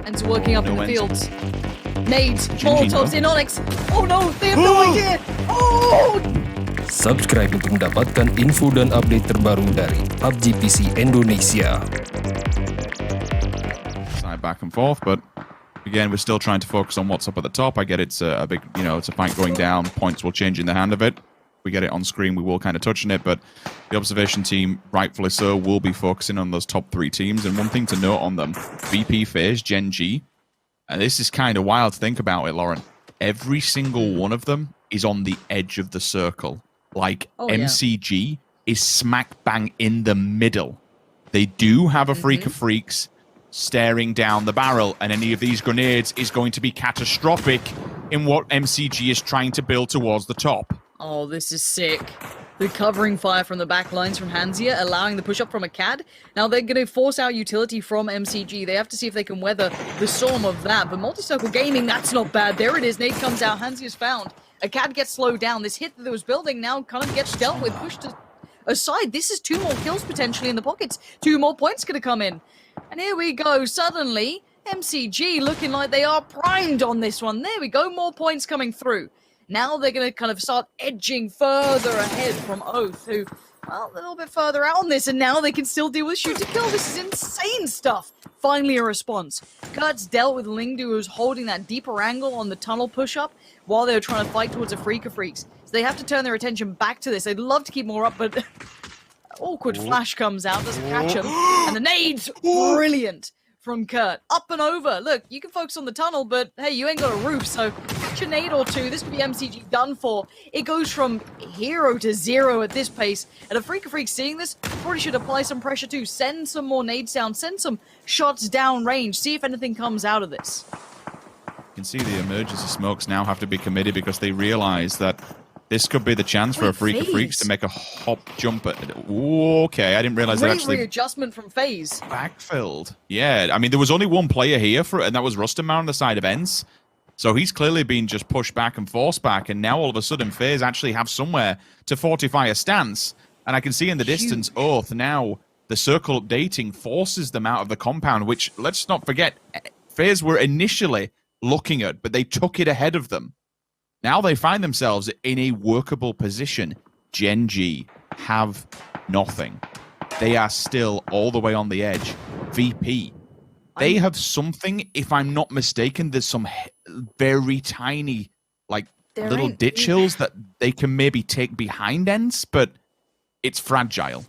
Ents are working up in the Ents. fields. Nades, GenG, Molotovs in Onyx. Oh no, they have no idea. Oh! Subscribe untuk mendapatkan info dan update terbaru dari PUBG PC Indonesia. Side back and forth, but again, we're still trying to focus on what's up at the top. I get it's a big, it's a fight going down. Points will change in the hand of it. We get it on screen, we will kind of touch on it, but the observation team, rightfully so, will be focusing on those top 3 teams. And one thing to note on them, VP, Faze, GenG, and this is kind of wild to think about it, Lauren. Every single one of them is on the edge of the circle. Like, MCG is smack bang in the middle. They do have a freak of freaks staring down the barrel, and any of these grenades is going to be catastrophic in what MCG is trying to build towards the top. Oh, this is sick. They're covering fire from the back lines from Hansia, allowing the push-up from a CAD. Now they're going to force out utility from MCG. They have to see if they can weather the storm of that. But Multi-Circle Gaming, that's not bad. There it is. Nade comes out. Hansia's found. A CAD gets slowed down. This hit that they was building now kind of gets dealt with, pushed aside. This is 2 more kills potentially in the pockets. 2 more points going to come in. And here we go. Suddenly, MCG looking like they are primed on this one. There we go. More points coming through. Now they're going to kind of start edging further ahead from Oath, who, well, a little bit further out on this, and now they can still deal with shoot to kill. This is insane stuff. Finally a response. Kurt's dealt with Lingdu, who's holding that deeper angle on the tunnel push-up while they were trying to fight towards a Freak of Freaks. So they have to turn their attention back to this. They'd love to keep more up, but awkward flash comes out, doesn't catch him. And the nades, brilliant from Kurt. Up and over. Look, you can focus on the tunnel, but hey, you ain't got a roof, so catch a nade or 2. This could be MCG done for. It goes from hero to 0 at this pace. And a Freak of Freak seeing this probably should apply some pressure too. Send some more nades down. Send some shots down range. See if anything comes out of this. You can see the emergency smokes now have to be committed because they realize that this could be the chance for a Freak of Freaks to make a hop jump at... Ooh, okay, I didn't realize that actually... readjustment from Faze. Backfilled. Yeah, I mean, there was only one player here, and that was Rustamar on the side of Ents. So he's clearly been just pushed back and forced back, and now all of a sudden Faze actually have somewhere to fortify a stance. And I can see in the distance, Oath, now the circle updating forces them out of the compound, which, let's not forget, Faze were initially looking at, but they took it ahead of them. Now they find themselves in a workable position. GenG have nothing. They are still all the way on the edge. VP, they have something, if I'm not mistaken, there's some very tiny, like, little ditch hills that they can maybe take behind Ents, but it's fragile.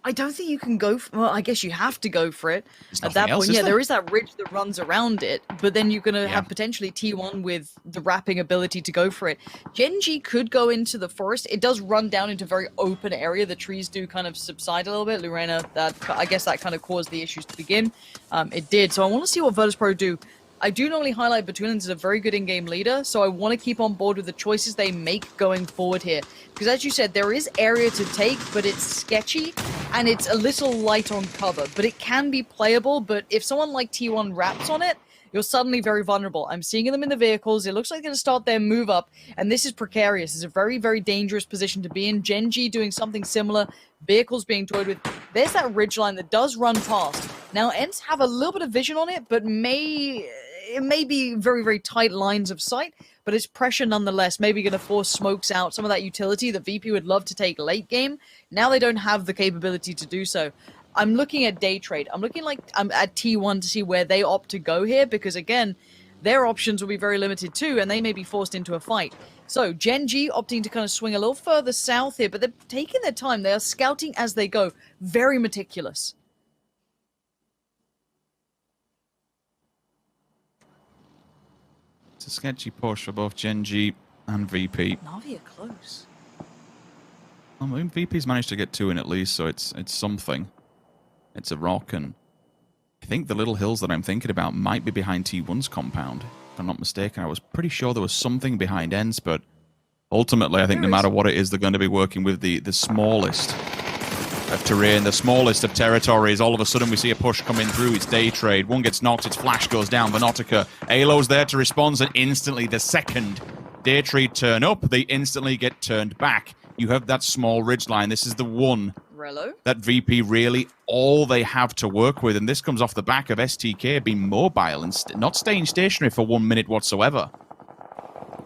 I don't think you can go for, well, I guess you have to go for it at that point. Yeah, there is that ridge that runs around it, but then you're going to have potentially T1 with the wrapping ability to go for it. GenG could go into the forest. It does run down into a very open area. The trees do kind of subside a little bit. Lorena, I guess that kind of caused the issues to begin. It did. So I want to see what Virtus.pro do. I do normally highlight Battlegrounds as a very good in-game leader, so I want to keep on board with the choices they make going forward here. Because as you said, there is area to take, but it's sketchy, and it's a little light on cover. But it can be playable, but if someone like T1 wraps on it, you're suddenly very vulnerable. I'm seeing them in the vehicles. It looks like they're going to start their move up, and this is precarious. It's a very, very dangerous position to be in. GenG doing something similar, vehicles being toyed with. There's that ridgeline that does run past. Now, Ents have a little bit of vision on it, but it may be very, very tight lines of sight, but it's pressure nonetheless. Maybe going to force smokes out some of that utility that VP would love to take late game. Now they don't have the capability to do so. I'm looking at day trade. I'm looking like I'm at T1 to see where they opt to go here, because again, their options will be very limited too, and they may be forced into a fight. So GenG opting to kind of swing a little further south here, but they're taking their time. They are scouting as they go. Very meticulous. It's a sketchy push for both GenG and VP. Na'Vi are close. I mean, VP's managed to get 2 in at least, so it's something. It's a rock, and I think the little hills that I'm thinking about might be behind T1's compound. If I'm not mistaken, I was pretty sure there was something behind Ents, but ultimately, I think no matter what it is, they're going to be working with the smallest of terrain, the smallest of territories. All of a sudden, we see a push coming through. It's day trade. One gets knocked. Its flash goes down. Venotica. Alo's there to respond, and instantly, the second day trade turn up, they instantly get turned back. You have that small ridge line. This is the one that VP really all they have to work with. And this comes off the back of STK being mobile and not staying stationary for 1 minute whatsoever.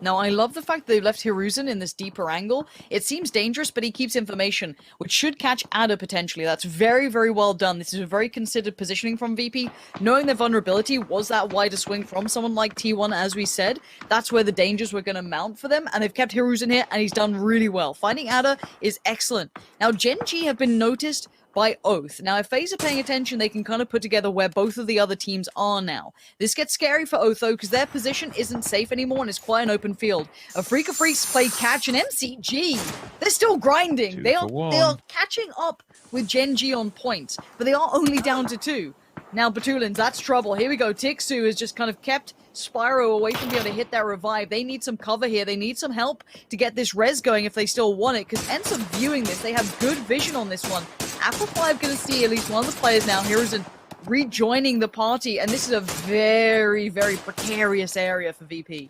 Now, I love the fact that they've left Hiruzen in this deeper angle. It seems dangerous, but he keeps information, which should catch Ada potentially. That's very, very well done. This is a very considered positioning from VP. Knowing their vulnerability was that wider swing from someone like T1, as we said. That's where the dangers were going to mount for them, and they've kept Hiruzen here, and he's done really well. Finding Ada is excellent. Now, GenG have been noticed by Oath. Now, if Faze are paying attention, they can kind of put together where both of the other teams are now. This gets scary for Oath, though, because their position isn't safe anymore, and it's quite an open field. A Freak of Freaks play catch, and MCG, they're still grinding. They are catching up with GenG on points, but they are only down to 2. Now, Batulins, that's trouble. Here we go. Tixu has just kind of kept Spyro away from being able to hit that revive. They need some cover here. They need some help to get this res going if they still want it, because ENCE are viewing this. They have good vision on this one. Apple 5 going to see at least one of the players now. Hiruzen rejoining the party, and this is a very, very precarious area for VP.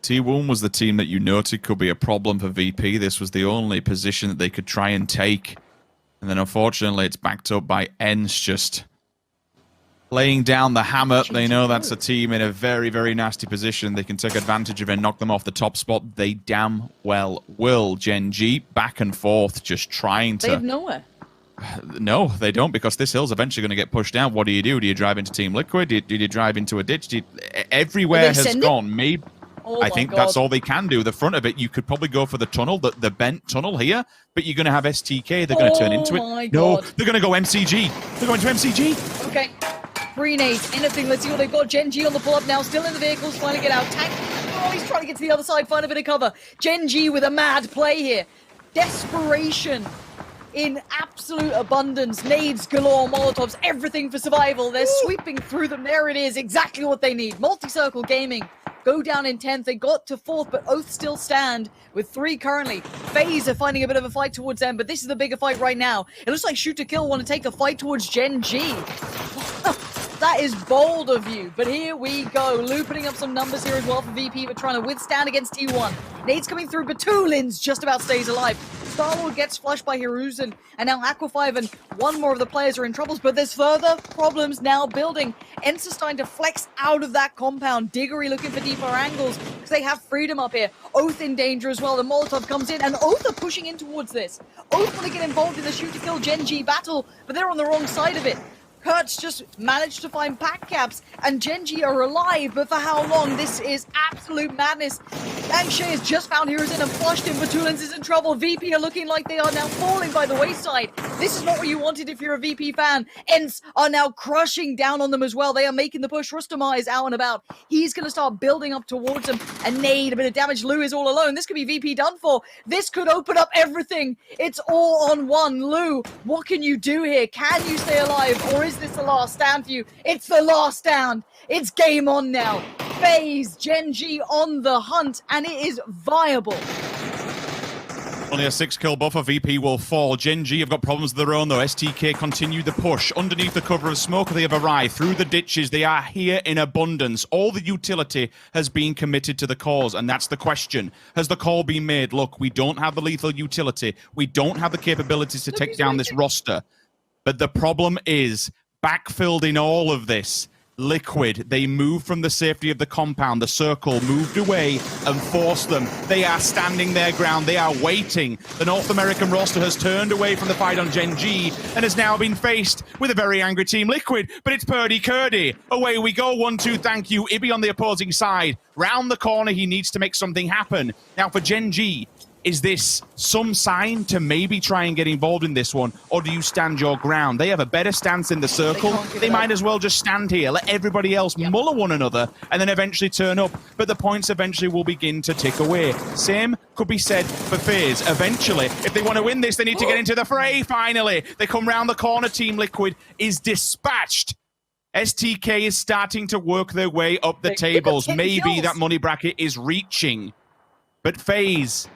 T1 was the team that you noted could be a problem for VP. This was the only position that they could try and take. And then unfortunately, it's backed up by ENCE just laying down the hammer. They know that's a team in a very, very nasty position. They can take advantage of it and knock them off the top spot. They damn well will. GenG back and forth, just trying to... They have nowhere. No, they don't, because this hill's eventually going to get pushed down. What do? Do you drive into Team Liquid? Do you drive into a ditch? Everywhere has gone. Maybe... Oh I think that's all they can do. The front of it, you could probably go for the tunnel, the bent tunnel here, but you're going to have STK. They're going to turn into it. No, they're going to go MCG. They're going to MCG. Okay. Free nades, anything. Let's see what they've got. GenG on the pull-up now, still in the vehicles, trying to get out. Tank. Oh, he's trying to get to the other side, find a bit of cover. GenG with a mad play here. Desperation in absolute abundance. Nades galore, Molotovs, everything for survival. They're sweeping through them. There it is, exactly what they need. Multi-circle gaming. Go down in 10th. They got to 4th, but Oath still stand with 3 currently. Faze are finding a bit of a fight towards them, but this is the bigger fight right now. It looks like Shoot to Kill want to take a fight towards GenG. That is bold of you, but here we go. Lou putting up some numbers here as well for VP, but trying to withstand against T1. Nades coming through, but Batulins just about stays alive. Starlord gets flushed by Hiruzen, and now Aqua 5 and one more of the players are in troubles, but there's further problems now building. ENCE are starting to flex out of that compound. Diggory looking for deeper angles, because they have freedom up here. Oath in danger as well. The Molotov comes in, and Oath are pushing in towards this. Oath want to get involved in the Shoot to Kill GenG battle, but they're on the wrong side of it. Kurtz just managed to find pack caps, and GenG are alive, but for how long? This is absolute madness. Angshay has just found Hiruzen and flushed him. Batulins is in trouble. VP are looking like they are now falling by the wayside. This is not what you wanted if you're a VP fan. ENCE are now crushing down on them as well. They are making the push. Rustamar is out and about. He's going to start building up towards them. A nade, a bit of damage. Lou is all alone. This could be VP done for. This could open up everything. It's all on one. Lou, what can you do here? Can you stay alive, or is this the last stand for you? It's the last stand. It's game on now. Faze, GenG on the hunt, and it is viable. Only a 6-kill buffer. VP will fall. GenG have got problems of their own, though. STK continue the push. Underneath the cover of smoke, they have arrived. Through the ditches, they are here in abundance. All the utility has been committed to the cause, and that's the question. Has the call been made? Look, we don't have the lethal utility. We don't have the capabilities to take down this roster. But the problem is, backfilled in all of this, Liquid, they moved from the safety of the compound. The circle moved away and forced them. They are standing their ground. They are waiting. The North American roster has turned away from the fight on GenG and has now been faced with a very angry Team Liquid. But it's Purdy Curdy. Away we go. 1-2, thank you. Ibby on the opposing side. Round the corner, he needs to make something happen. Now for GenG, is this some sign to maybe try and get involved in this one, or do you stand your ground? They have a better stance in the circle. They might as well just stand here, let everybody else muller one another, and then eventually turn up. But the points eventually will begin to tick away. Same could be said for Faze. Eventually, if they want to win this, they need to get into the fray, finally. They come round the corner. Team Liquid is dispatched. STK is starting to work their way up the tables. Maybe that money bracket is reaching. But Faze,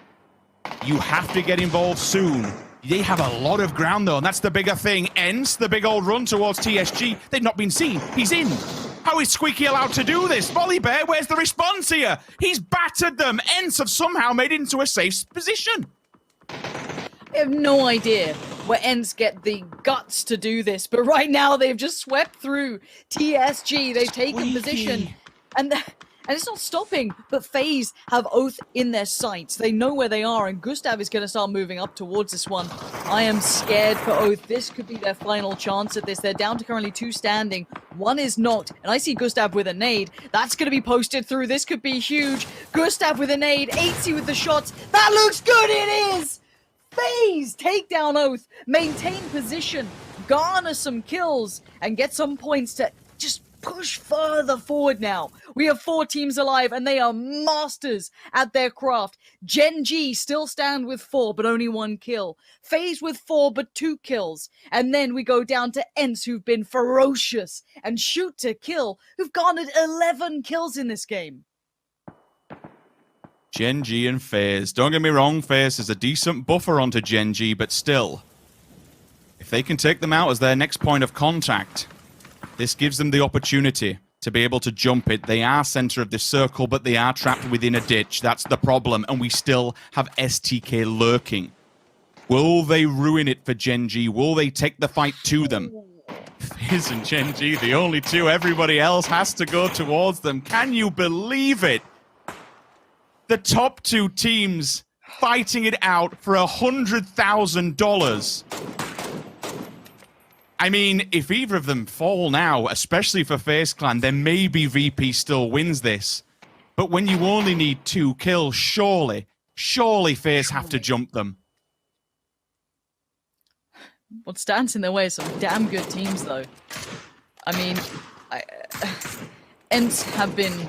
you have to get involved soon. They have a lot of ground, though, and that's the bigger thing. ENCE, the big old run towards TSG. They've not been seen. He's in. How is Squeaky allowed to do this? Volleybear, where's the response here? He's battered them. ENCE have somehow made it into a safe position. I have no idea where ENCE get the guts to do this, but right now they've just swept through TSG. They've taken position, and it's not stopping, but Faze have Oath in their sights. They know where they are, and Gustav is going to start moving up towards this one. I am scared for Oath. This could be their final chance at this. They're down to currently 2 standing. 1 is knocked, and I see Gustav with a nade. That's going to be posted through. This could be huge. Gustav with a nade, 8C with the shots. That looks good, it is! Faze take down Oath, maintain position, garner some kills, and get some points to just push further forward now. We have 4 teams alive, and they are masters at their craft. GenG still stand with 4, but only 1 kill. Faze with 4, but 2 kills. And then we go down to ENCE, who've been ferocious, and Shoot to Kill, who've garnered 11 kills in this game. GenG and Faze. Don't get me wrong, Faze is a decent buffer onto GenG, but still, if they can take them out as their next point of contact, this gives them the opportunity to be able to jump it. They are center of the circle, but they are trapped within a ditch. That's the problem, and we still have STK lurking. Will they ruin it for GenG? Will they take the fight to them? Faze and GenG, the only 2. Everybody else has to go towards them. Can you believe it? The top 2 teams fighting it out for $100,000. I mean, if either of them fall now, especially for Faze Clan, then maybe VP still wins this. But when you only need 2 kills, surely Faze have to jump them. What stands in their way is some damn good teams, though. I mean, ENCE have been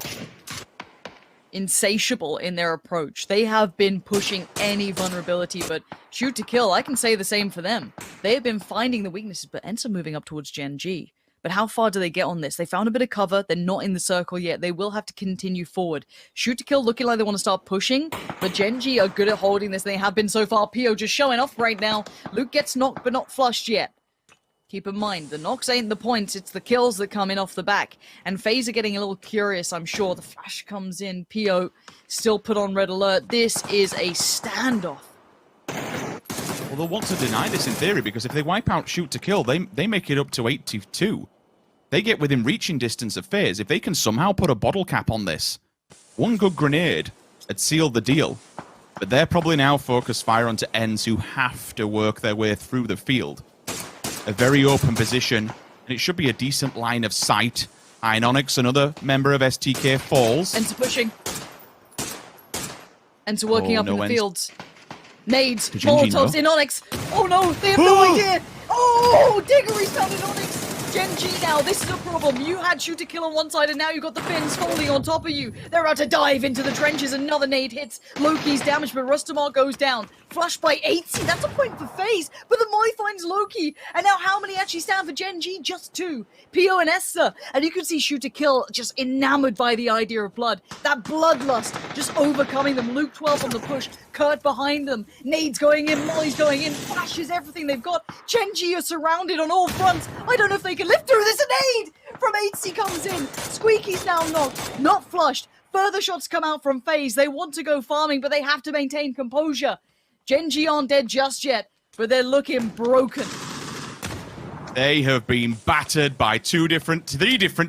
insatiable in their approach. They have been pushing any vulnerability, but Shoot to Kill, I can say the same for them. They have been finding the weaknesses, but ENCE are moving up towards GenG. But how far do they get on this? They found a bit of cover. They're not in the circle yet. They will have to continue forward. Shoot to Kill looking like they want to start pushing, but GenG are good at holding this. They have been so far. Pio just showing off right now. Luke gets knocked, but not flushed yet. Keep in mind, the knocks ain't the points, it's the kills that come in off the back. And Faze are getting a little curious, I'm sure. The flash comes in, Pio still put on red alert. This is a standoff. Well, they'll want to deny this in theory, because if they wipe out Shoot to Kill, they make it up to 8-2. They get within reaching distance of Faze. If they can somehow put a bottle cap on this, one good grenade had sealed the deal. But they're probably now focused fire onto ENCE, who have to work their way through the field. A very open position, and it should be a decent line of sight. Onyx, another member of STK, falls. ENCE pushing. ENCE working up in the fields. Nades, Molotovs in Onyx. Oh no, they have no idea. Oh, Diggory's found in Onyx. GenG now, this is a problem. You had Shoot to Kill on one side, and now you've got the Finns falling on top of you. They're about to dive into the trenches. Another nade hits. Loki's damaged, but Rustamar goes down. Flushed by 8C. That's a point for Faze. But the Moi finds Loki. And now how many actually stand for GenG? Just 2. Pio and Esther. And you can see Shoot to Kill just enamored by the idea of blood. That bloodlust just overcoming them. Luke 12 on the push. Kurt behind them. Nades going in. Molly's going in. Flashes everything they've got. GenG are surrounded on all fronts. I don't know if they can live through this. A nade from 8C comes in. Squeaky's now knocked. Not flushed. Further shots come out from Faze. They want to go farming, but they have to maintain composure. GenG aren't dead just yet, but they're looking broken. They have been battered by 3 different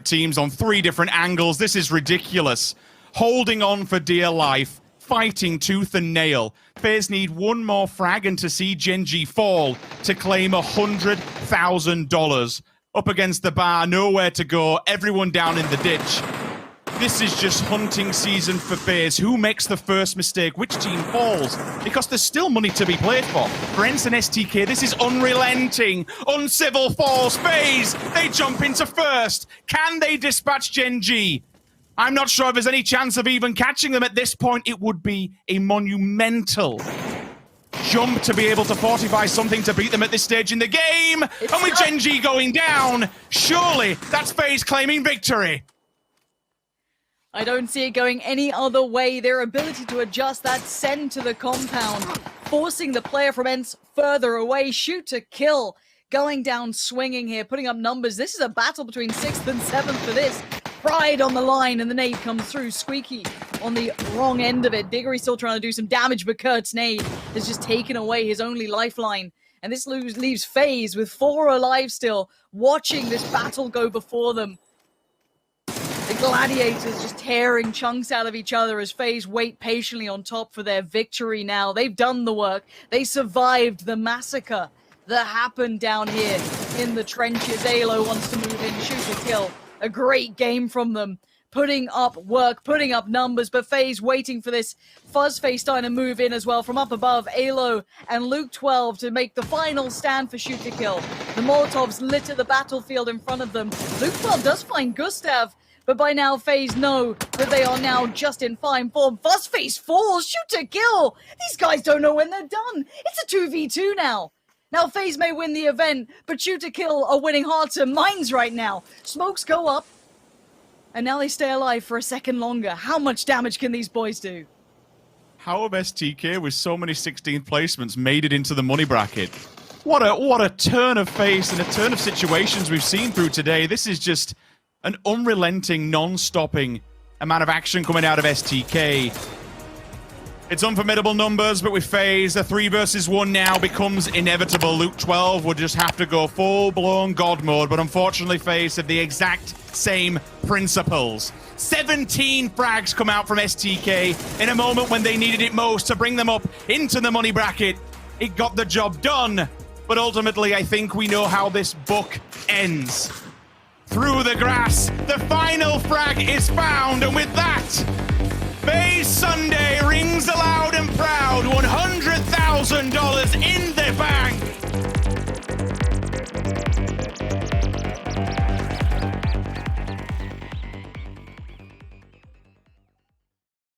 teams on 3 different angles. This is ridiculous. Holding on for dear life, fighting tooth and nail. Faze need 1 more frag and to see GenG fall to claim $100,000. Up against the bar, nowhere to go, everyone down in the ditch. This is just hunting season for Faze. Who makes the first mistake? Which team falls? Because there's still money to be played for. For ENCE and STK, this is unrelenting. Uncivil falls. Faze, they jump into first. Can they dispatch GenG? I'm not sure if there's any chance of even catching them at this point. It would be a monumental jump to be able to fortify something to beat them at this stage in the game. And with GenG going down, surely that's Faze claiming victory. I don't see it going any other way. Their ability to adjust that send to the compound, forcing the player from ENCE further away. Shoot to Kill, going down swinging here, putting up numbers. This is a battle between 6th and 7th for this. Pride on the line, and the nade comes through. Squeaky on the wrong end of it. Diggory's still trying to do some damage, but Kurt's nade has just taken away his only lifeline. And this leaves Faze with 4 alive still, watching this battle go before them. The gladiators just tearing chunks out of each other as Faze wait patiently on top for their victory now. They've done the work. They survived the massacre that happened down here in the trenches. Alo wants to move in, shoot a kill. A great game from them. Putting up work, putting up numbers, but Faze waiting for this Fuzzface starting to move in as well from up above. Alo and Luke 12 to make the final stand for shoot to kill. The Molotovs litter the battlefield in front of them. Luke 12 does find Gustav, but by now Faze know that they are now just in fine form. Fuzzface falls, shoot to kill. These guys don't know when they're done. It's a 2v2 now. Now Faze may win the event, but shoot to kill are winning hearts and minds right now. Smokes go up. And now they stay alive for a second longer. How much damage can these boys do? How have STK, with so many 16th placements, made it into the money bracket? What a turn of face and a turn of situations we've seen through today. This is just an unrelenting, non-stopping amount of action coming out of STK. It's unformidable numbers, but with Faze, the 3 versus 1 now becomes inevitable. Luke 12 would just have to go full-blown God mode, but unfortunately Faze have the exact same principles. 17 frags come out from STK in a moment when they needed it most to bring them up into the money bracket. It got the job done, but ultimately I think we know how this book ends. Through the grass, the final frag is found, and with that, Faze Sunday rings aloud and proud